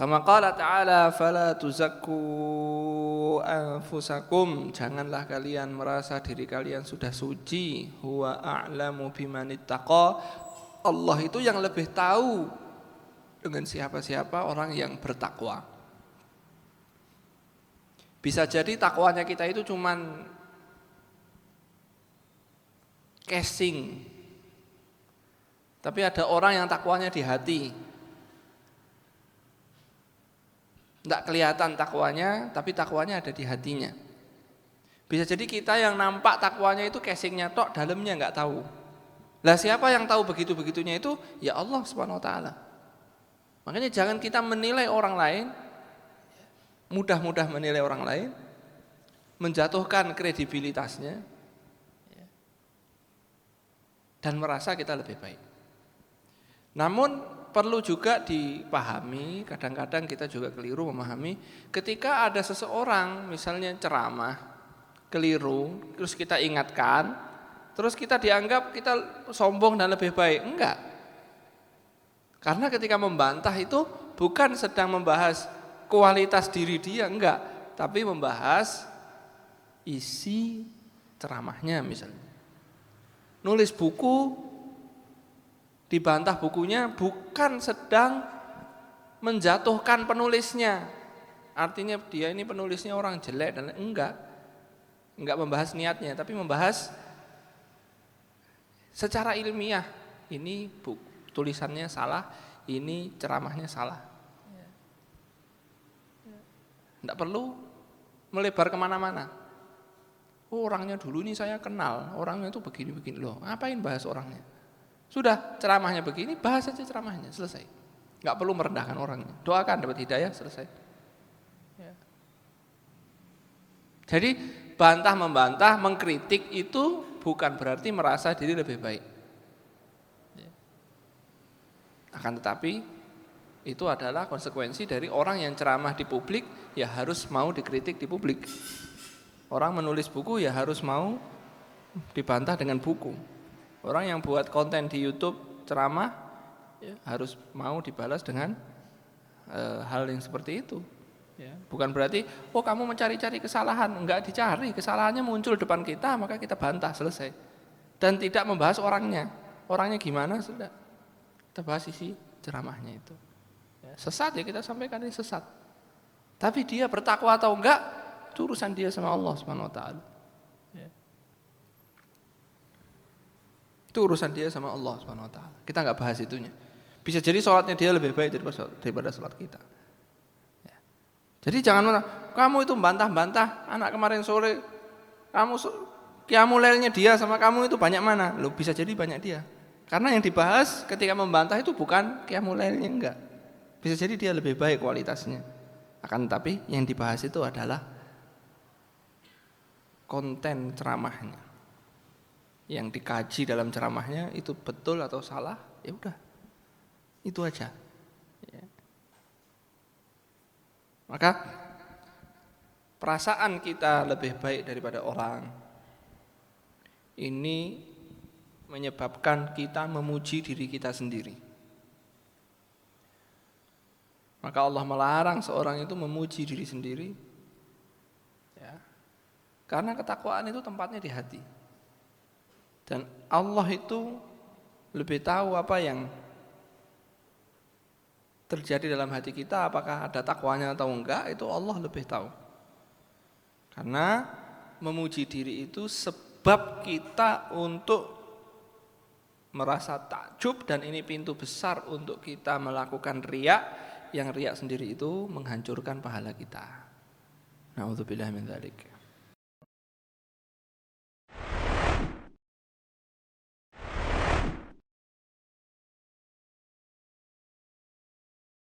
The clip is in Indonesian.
Kama qala ta'ala fala tuzakku anfusakum, janganlah kalian merasa diri kalian sudah suci, huwa a'lamu bimanittaqa, Allah itu yang lebih tahu dengan siapa-siapa orang yang bertakwa. Bisa jadi takwanya kita itu cuman casing, tapi ada orang yang takwanya di hati. Tidak kelihatan takwanya, tapi takwanya ada di hatinya. Bisa jadi kita yang nampak takwanya itu casingnya tok, dalamnya nggak tahu. Lah siapa yang tahu begitu-begitunya itu? Ya Allah Subhanahu wa taala. Makanya jangan kita menilai orang lain, mudah-mudah menilai orang lain, menjatuhkan kredibilitasnya, dan merasa kita lebih baik. Namun perlu juga dipahami, kadang-kadang kita juga keliru memahami, ketika ada seseorang misalnya ceramah keliru, terus kita ingatkan, terus kita dianggap kita sombong dan lebih baik. Enggak. Karena ketika membantah itu bukan sedang membahas kualitas diri dia, enggak, tapi membahas isi ceramahnya misalnya. Nulis buku, dibantah bukunya bukan sedang menjatuhkan penulisnya. Artinya dia ini penulisnya orang jelek dan enggak membahas niatnya, tapi membahas secara ilmiah. Ini tulisannya salah, ini ceramahnya salah. Enggak perlu melebar kemana-mana. Oh, orangnya dulu ini saya kenal, orangnya itu begini-begini loh. Ngapain bahas orangnya? Sudah ceramahnya begini, bahas saja ceramahnya, selesai. Enggak perlu merendahkan orangnya. Doakan dapat hidayah, selesai. Ya. Jadi bantah membantah, mengkritik itu bukan berarti merasa diri lebih baik. Ya. Akan tetapi itu adalah konsekuensi dari orang yang ceramah di publik, ya harus mau dikritik di publik. Orang menulis buku ya harus mau dibantah dengan buku. Orang yang buat konten di YouTube ceramah ya, harus mau dibalas dengan hal yang seperti itu. Ya, bukan berarti oh kamu mencari-cari kesalahan, enggak dicari, kesalahannya muncul depan kita maka kita bantah, selesai. Dan tidak membahas orangnya. Orangnya gimana sudah. Kita bahas isi ceramahnya itu. Ya, sesat ya kita sampaikan ini sesat. Tapi dia bertakwa atau enggak, itu urusan dia sama Allah Subhanahu wa taala. Itu urusan dia sama Allah Subhanahu wa taala. Kita enggak bahas itunya. Bisa jadi sholatnya dia lebih baik daripada sholat kita. Ya. Jadi jangan kamu itu bantah-bantah anak kemarin sore, kamu qiyamul lailnya dia sama kamu itu banyak mana? Loh, bisa jadi banyak dia. Karena yang dibahas ketika membantah itu bukan qiyamul lailnya, enggak. Bisa jadi dia lebih baik kualitasnya. Akan tetapi yang dibahas itu adalah konten ceramahnya. Yang dikaji dalam ceramahnya itu betul atau salah, ya udah, itu aja. Ya. Maka perasaan kita lebih baik daripada orang ini menyebabkan kita memuji diri kita sendiri. Maka Allah melarang seorang itu memuji diri sendiri, ya, karena ketakwaan itu tempatnya di hati. Dan Allah itu lebih tahu apa yang terjadi dalam hati kita, apakah ada takwanya atau enggak, itu Allah lebih tahu. Karena memuji diri itu sebab kita untuk merasa takjub, dan ini pintu besar untuk kita melakukan riya, yang riya sendiri itu menghancurkan pahala kita. Na'udzubillah min dzalik.